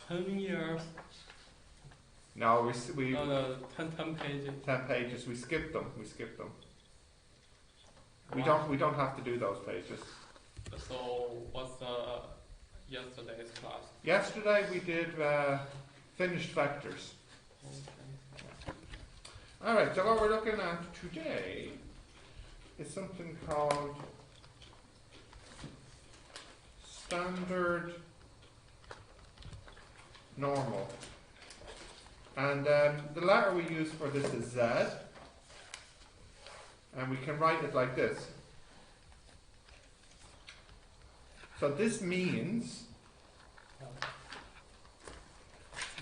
10 years. No, we No, no, 10 pages. 10 pages. We skipped them. We skipped them. What? We don't have to do those pages. So what's yesterday's class? Yesterday we did finished vectors. Okay. All right. So what we're looking at today is something called standard normal. And the letter we use for this is Z. And we can write it like this. So this means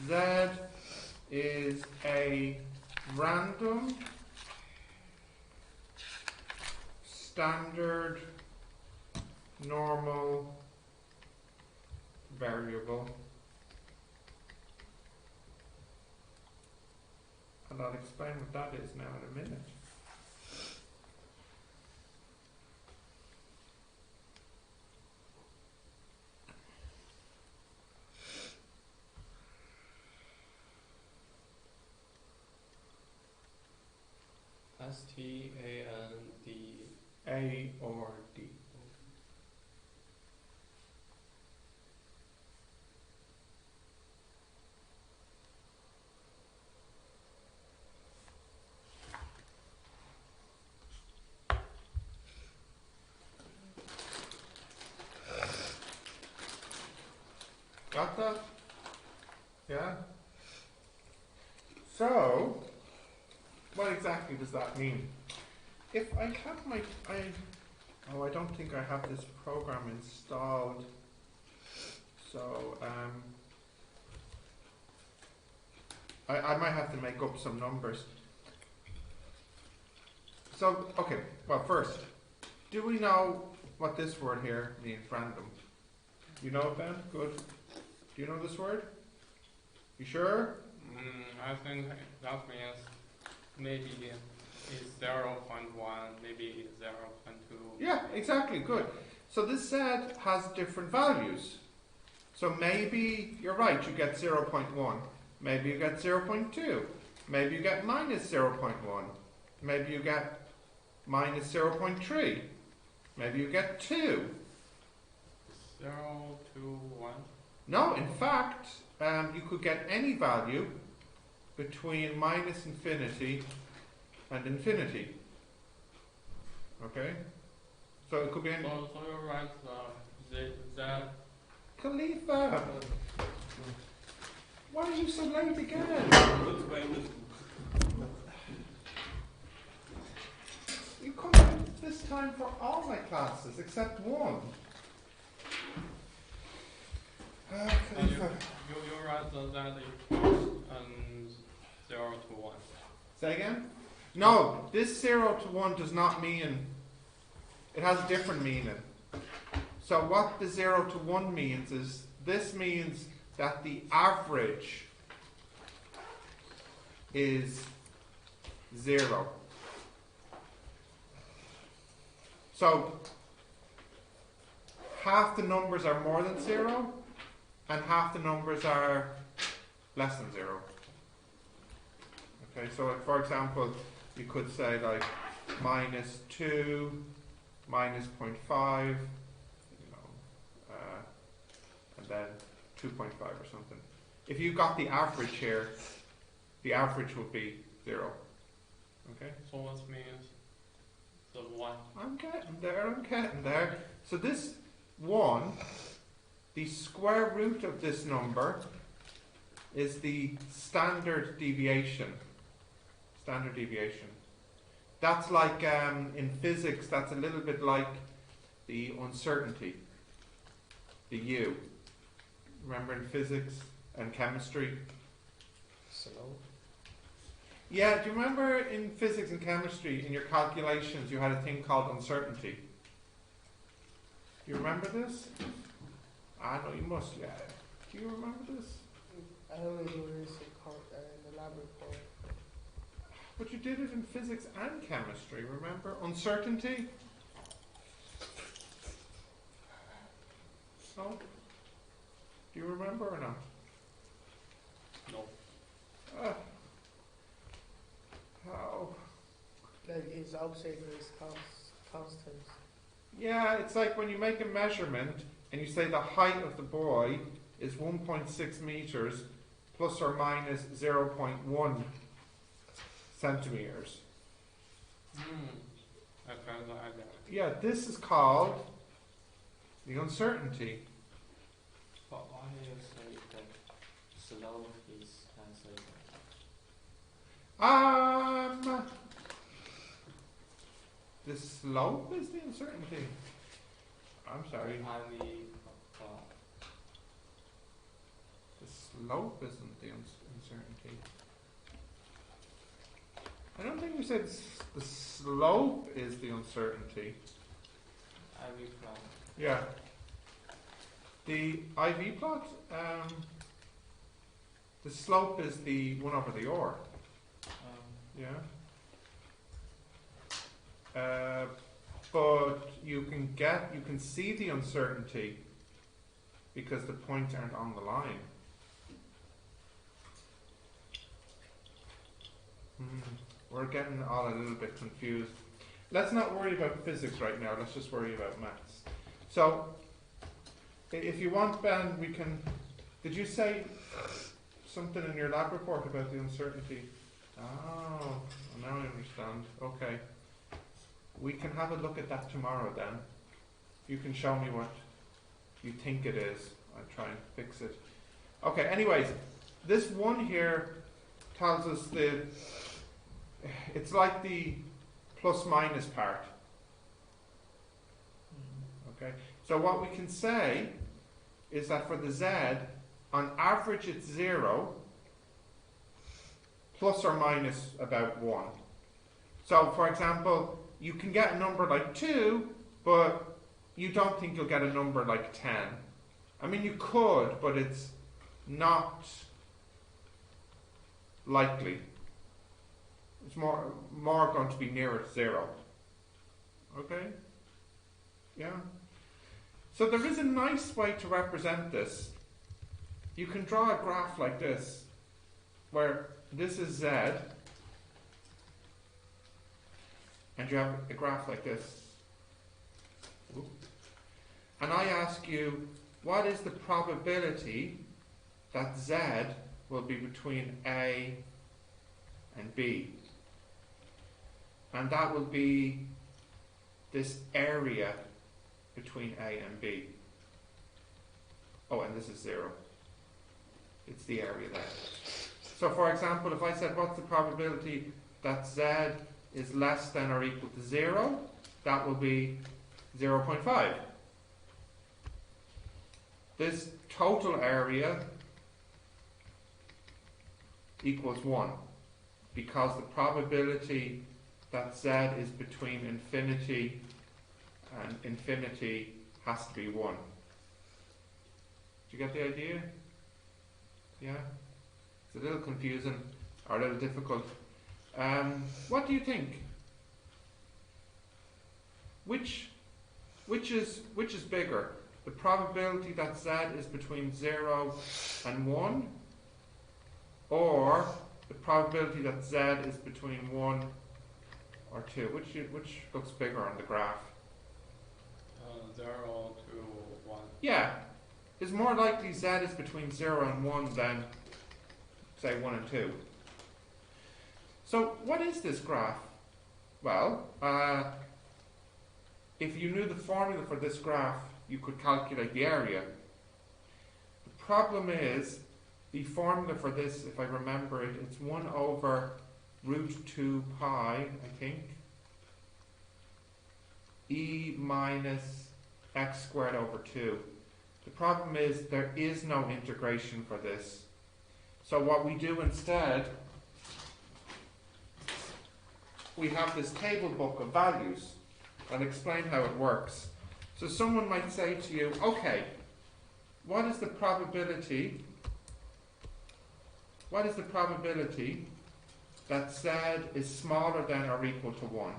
Z is a random standard normal variable. And I'll explain what that is now in a minute. S-T-A-N-D. A or D. Got that? Yeah? So, what exactly does that mean? If I have my, I don't think I have this program installed. So, I might have to make up some numbers. So, okay, well first, do we know what this word here means, random? You know it, Ben? Good. Do you know this word? You sure? I think that means maybe it's 0.1, maybe 0.2. Yeah, exactly, good. So this set has different values. So maybe you're right, you get 0.1. Maybe you get 0.2. Maybe you get minus 0.1. Maybe you get minus 0.3. Maybe you get 2. 0 to 1. No, in fact, you could get any value between minus infinity and infinity. Okay? So it could be any. So you're right, that. Khalifa! Why are you so late again? You come in this time for all my classes except one. Khalifa. You're right, that equals 0 to 1. Say again? No, this 0 to 1 does not mean, it has a different meaning. So what the 0 to 1 means is, this means that the average is 0. So half the numbers are more than 0 and half the numbers are less than 0. Okay, so like for example, you could say like minus 2, minus 0.5, you know, and then 2.5 or something. If you got the average here, the average would be 0. Okay? So what means the 1? I'm getting there. So this 1, the square root of this number is the standard deviation. Standard deviation. That's like, in physics, that's a little bit like the uncertainty, the U. Remember in physics and chemistry? Slow. Yeah, do you remember in physics and chemistry, in your calculations, you had a thing called uncertainty? Do you remember this? I know you must, yeah. Do you remember this? I don't remember this in the laboratory. But you did it in physics and chemistry, remember? Uncertainty? No? Do you remember or not? No. How? Like his outside is constant. Yeah, it's like when you make a measurement and you say the height of the boy is 1.6 meters plus or minus 0.1 centimeters. I found the idea. Yeah, this is called the uncertainty. But why do you say that slope is uncertain? The slope is the uncertainty. I'm sorry. The slope isn't the uncertainty. I don't think we said the slope is the uncertainty. IV plot. Yeah. The IV plot, the slope is the 1 over the r. Yeah. But you can see the uncertainty because the points aren't on the line. We're getting all a little bit confused. Let's not worry about physics right now. Let's just worry about maths. So, if you want, Ben, we can. Did you say something in your lab report about the uncertainty? Oh, now I understand. Okay. We can have a look at that tomorrow then. You can show me what you think it is. I'll try and fix it. Okay, anyways, this one here tells us it's like the plus minus part. Okay, so what we can say is that for the z, on average it's 0, plus or minus about 1. So, for example, you can get a number like 2, but you don't think you'll get a number like 10. I mean, you could, but it's not likely. It's more going to be nearer 0. Okay? Yeah? So there is a nice way to represent this. You can draw a graph like this, where this is z, and you have a graph like this. Ooh. And I ask you, what is the probability that z will be between A and B? And that will be this area between A and B. Oh, and this is 0. It's the area there. So for example, if I said, what's the probability that z is less than or equal to 0? That will be 0.5. This total area equals 1, because the probability that z is between infinity and infinity has to be 1. Do you get the idea? Yeah? It's a little confusing, or a little difficult. What do you think? Which is bigger? The probability that z is between 0 and 1, or the probability that z is between 1 or 2? Which looks bigger on the graph? 0 to 1. Yeah. It's more likely z is between 0 and 1 than, say, 1 and 2. So, what is this graph? Well, if you knew the formula for this graph, you could calculate the area. The problem is, the formula for this, if I remember it, it's 1 over root 2 pi, I think, e minus x squared over 2. The problem is there is no integration for this. So what we do instead, we have this table book of values. I'll explain how it works. So someone might say to you, okay, what is the probability that z is smaller than or equal to 1?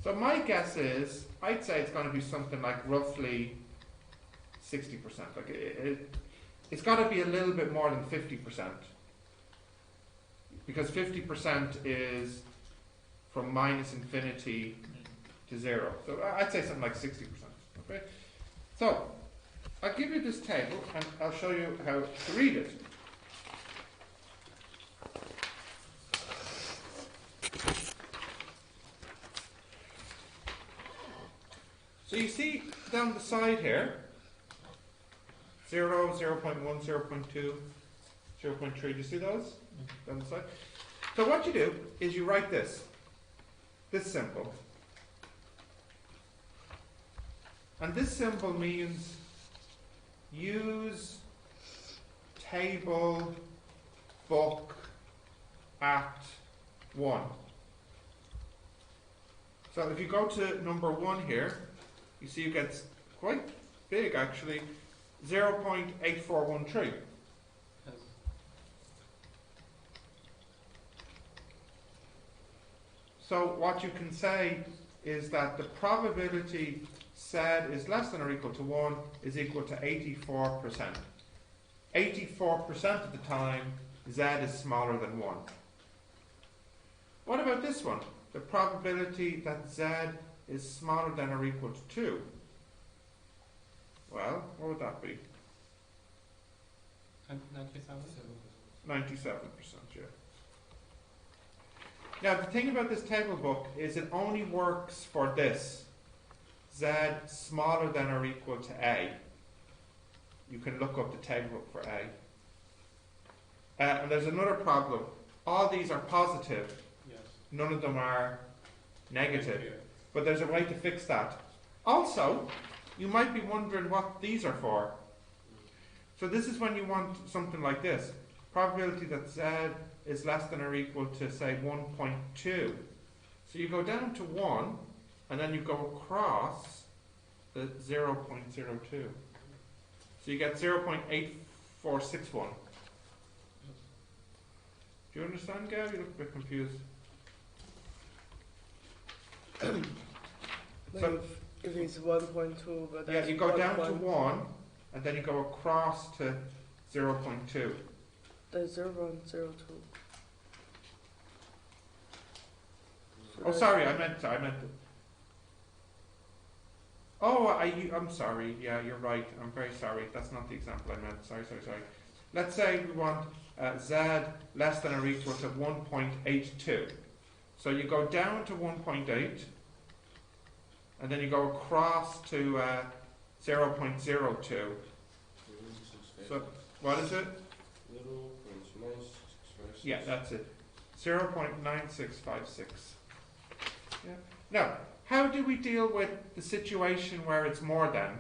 So my guess is, I'd say it's going to be something like roughly 60%. Like it's got to be a little bit more than 50%. Because 50% is from minus infinity to 0. So I'd say something like 60%. Okay? So, I'll give you this table and I'll show you how to read it. So you see down the side here, 0, 0.1, 0.2, 0.3, do you see those down the side? So what you do is you write this symbol. And this symbol means use table book at 1. So if you go to number 1 here, you see it gets quite big actually, 0.8413. Yes. So what you can say is that the probability Z is less than or equal to 1 is equal to 84%. 84% of the time Z is smaller than 1. What about this one? The probability that Z is smaller than or equal to 2. Well, what would that be? 97? 97%, yeah. Now, the thing about this table book is it only works for this. Z smaller than or equal to A. You can look up the table book for A. And there's another problem. All these are positive. Yes. None of them are negative. Yeah. But there's a way to fix that. Also, you might be wondering what these are for. So this is when you want something like this. Probability that Z is less than or equal to, say, 1.2. So you go down to 1, and then you go across the 0.02. So you get 0.8461. Do you understand, Gav? You look a bit confused. So, if it's 1.2, but yeah, that's you go down to 1.2. 1, and then you go across to 0.2. That's 0.02. So Oh, sorry, I meant. Oh, I'm sorry. Yeah, you're right. I'm very sorry. That's not the example I meant. Sorry. Let's say we want Z less than or equal to 1.82. So you go down to 1.8, and then you go across to 0.02. So what is it? Yeah, that's it. 0.9656. Yeah. Now, how do we deal with the situation where it's more than?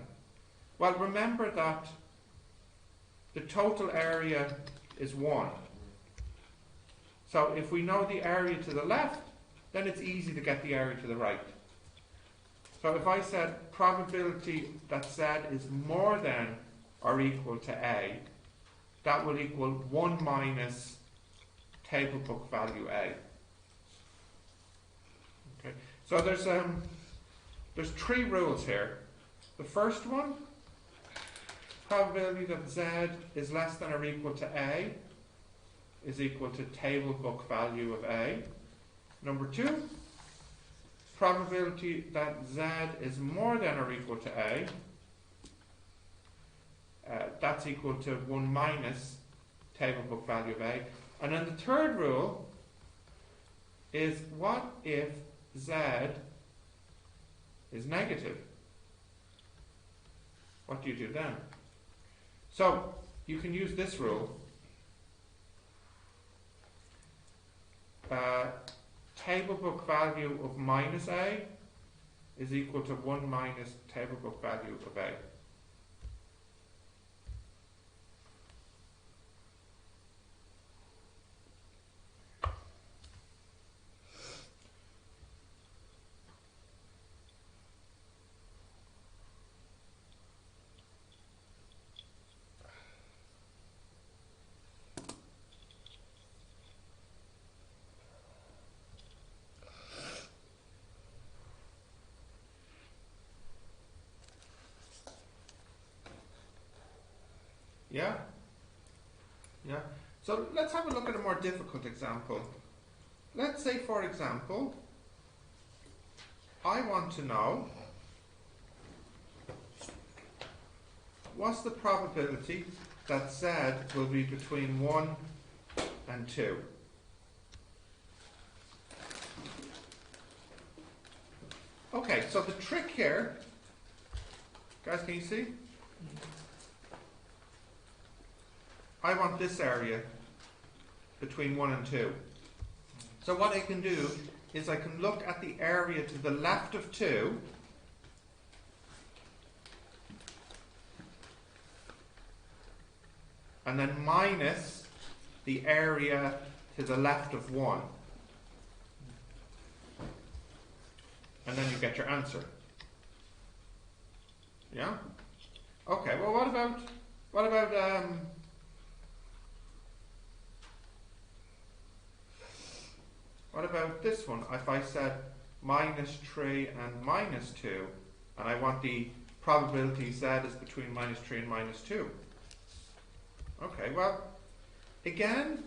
Well, remember that the total area is 1. So if we know the area to the left, then it's easy to get the area to the right. So if I said probability that Z is more than or equal to A, that will equal 1 minus table book value A. Okay. So there's 3 rules here. The first one, probability that Z is less than or equal to A is equal to table book value of A. Number 2, probability that Z is more than or equal to A, that's equal to 1 minus table book value of A. And then the third rule is, what if Z is negative? What do you do then? So you can use this rule. Table book value of minus A is equal to 1 minus table book value of A. Yeah? Yeah. So let's have a look at a more difficult example. Let's say, for example, I want to know what's the probability that Z will be between 1 and 2. Okay, so the trick here, guys, can you see? I want this area between 1 and 2. So what I can do is I can look at the area to the left of 2 and then minus the area to the left of 1. And then you get your answer. Yeah? Okay, well what about this one? If I said minus 3 and minus 2, and I want the probability Z is between minus 3 and minus 2. Okay, well, again,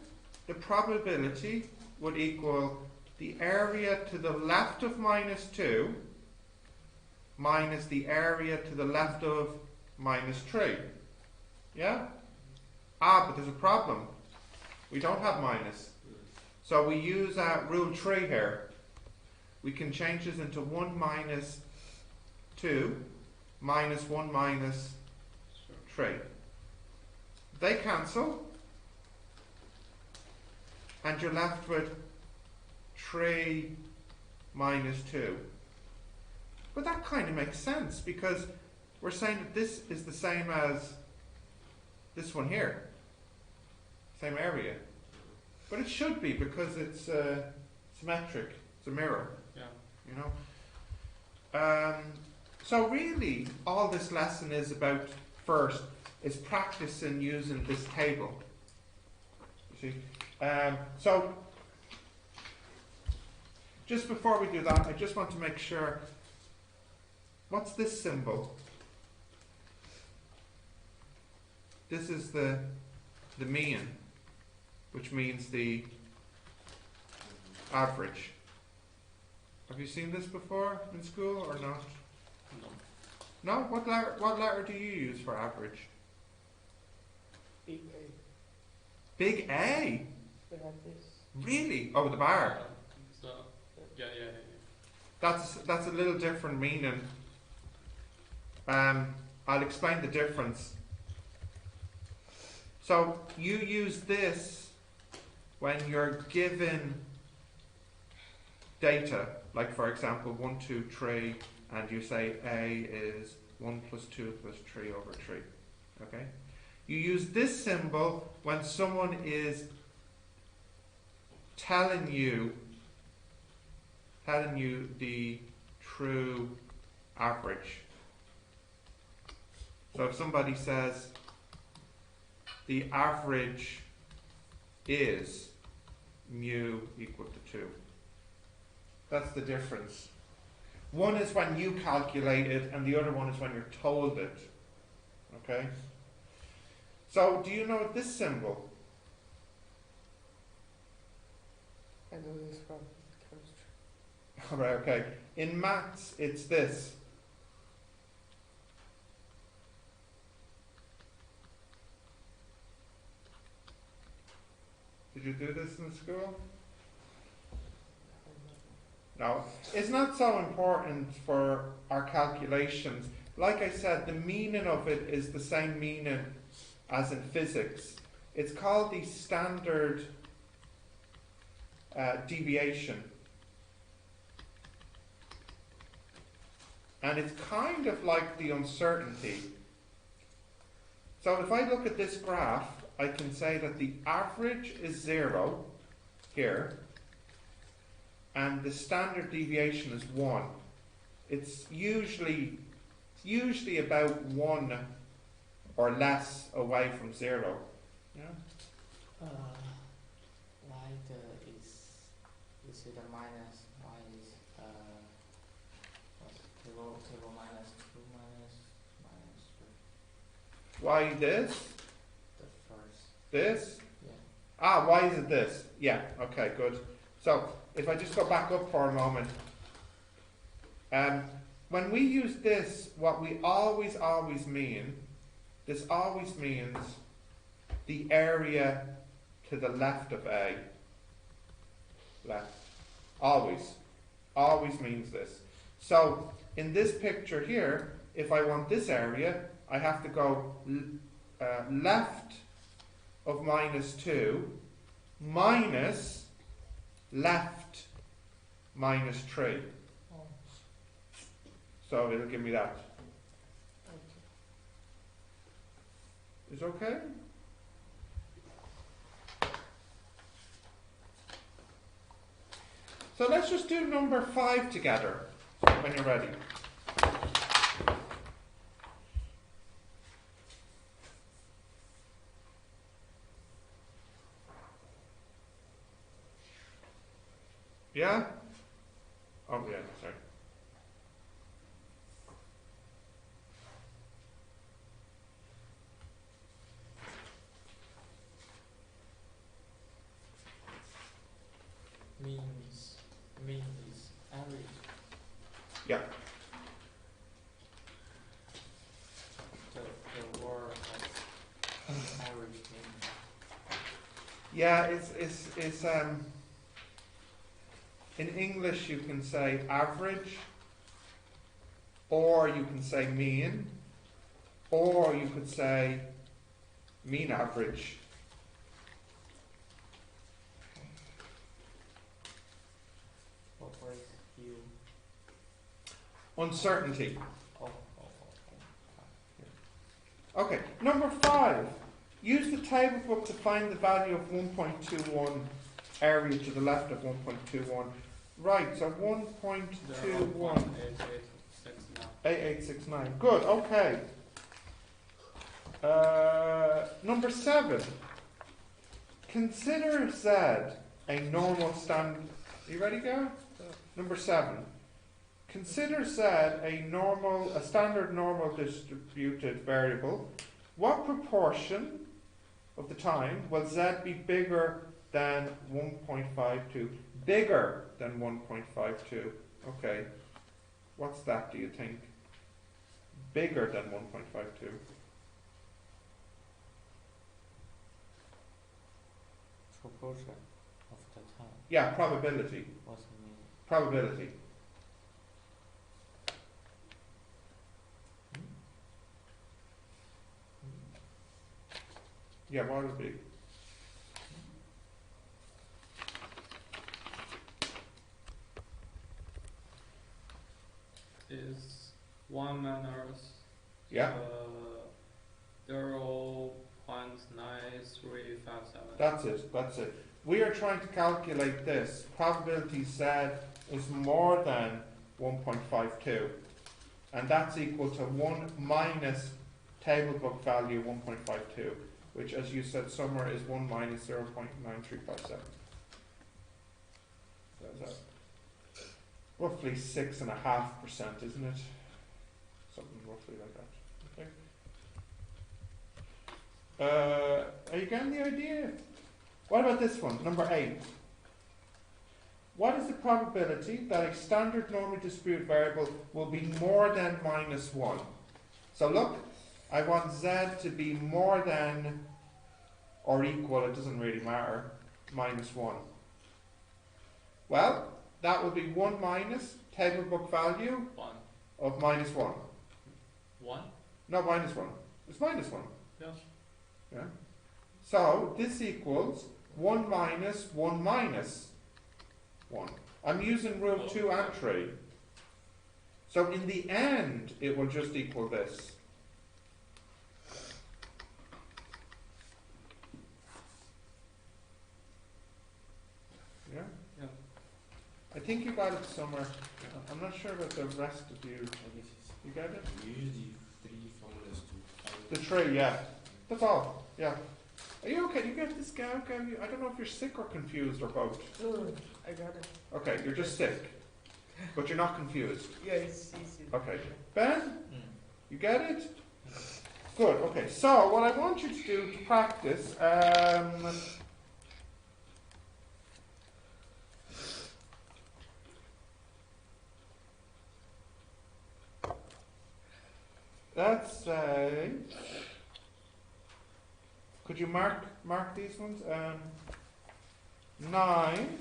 the probability would equal the area to the left of minus 2 minus the area to the left of minus 3. Yeah? But there's a problem. We don't have minus. So we use rule 3 here. We can change this into 1 minus 2 minus 1 minus 3. They cancel. And you're left with 3 minus 2. But that kind of makes sense because we're saying that this is the same as this one here. Same area. But it should be because it's symmetric. It's a mirror. Yeah. You know? So really, all this lesson is about first is practicing using this table. You see? So, just before we do that, I just want to make sure, what's this symbol? This is the mean, which means the average. Have you seen this before in school or not? No. No? What letter do you use for average? Big A. Big A? They have this. Really? Oh, the bar. So, yeah. That's a little different meaning. I'll explain the difference. So you use this when you're given data, like for example 1, 2, 3, and you say A is 1 plus 2 plus 3 over 3. Okay? You use this symbol when someone is telling you the true average. So if somebody says the average is mu equal to 2. That's the difference. One is when you calculate it and the other one is when you're told it. Okay? So do you know this symbol? I know this from chemistry. Alright, okay. In maths it's this. Did you do this in school? No. It's not so important for our calculations. Like I said, the meaning of it is the same meaning as in physics. It's called the standard deviation. And it's kind of like the uncertainty. So if I look at this graph, I can say that the average is 0 here, and the standard deviation is 1. It's usually about 1 or less away from 0. Yeah? Why is it a minus? Why is table minus 2 minus 3? Why this? The first. This? Ah, why is it this? Yeah, okay, good. So, if I just go back up for a moment. When we use this, what we always mean, this always means the area to the left of A. Left. Always means this. So, in this picture here, if I want this area, I have to go left of -2 minus left -3. Oh, So it'll give me that. okay. Is okay? So let's just do number 5 together when you're ready. Yeah? Oh yeah, sorry. Mean is average. Yeah. The word of average mean. Yeah, it's in English you can say average, or you can say mean, or you could say mean average. What was you? Uncertainty. Oh. Okay, number 5. Use the table book to find the value of 1.21 area to the left of 1.21. Right, so 1.21. 8869. Good, okay. Number 7. Consider Z a normal standard. You ready, Gary? Number 7. Consider Z a standard normal distributed variable. What proportion of the time will Z be bigger than 1.52? Bigger than 1.52. Okay. What's that, do you think? Bigger than 1.52. Proportion of the time. Yeah, probability. What's it mean? Probability. Yeah, what would it be? Is 1 minus Yeah, 0.9357. that's it. We are trying to calculate this. Probability Z is more than 1.52. And that's equal to 1 minus table book value 1.52, which, as you said, somewhere is 1 minus 0.9357. That's roughly 6.5%, isn't it? Something roughly like that. Okay. Are you getting the idea? What about this one, number 8? What is the probability that a standard normally distributed variable will be more than -1? So look, I want Z to be more than or equal, it doesn't really matter, -1. Well, that will be 1 minus table book value 1. of -1. 1? No, -1. It's -1. Yes. Yeah. So this equals 1 minus 1 minus 1. I'm using rule 2 and 3. So in the end, it will just equal this. Yeah? Yeah. I think you got it somewhere. I'm not sure about the rest of you. You get it? We use the 3 formulas to find The 3, yeah. That's all. Yeah. Are you okay? You get this guy? Okay. I don't know if you're sick or confused or both. No, I got it. Okay, you're just sick. But you're not confused. Yeah, it's easy. Okay. Ben? You get it? Good, okay. So, what I want you to do to practice, let's say, could you mark these ones? 9,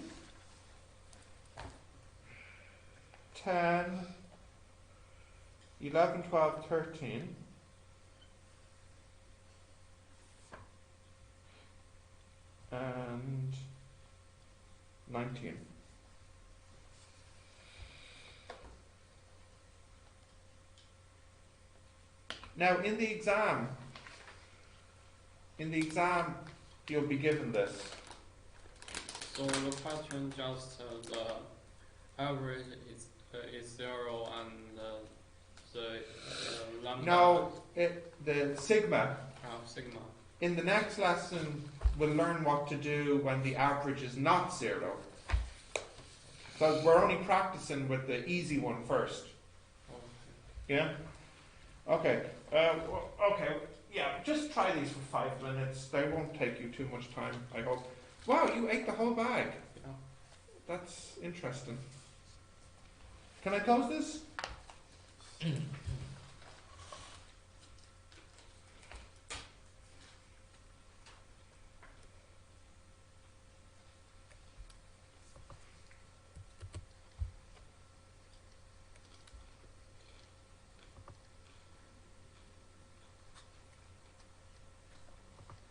10, 11, 12, 13. And 19. Now, in the exam, you'll be given this. So the question just the average is 0 and the lambda. No, the sigma. Sigma. In the next lesson, we'll learn what to do when the average is not 0. So we're only practicing with the easy one first. Yeah? Okay. Okay. Yeah, just try these for 5 minutes. They won't take you too much time, I hope. Wow, you ate the whole bag. Yeah. That's interesting. Can I close this?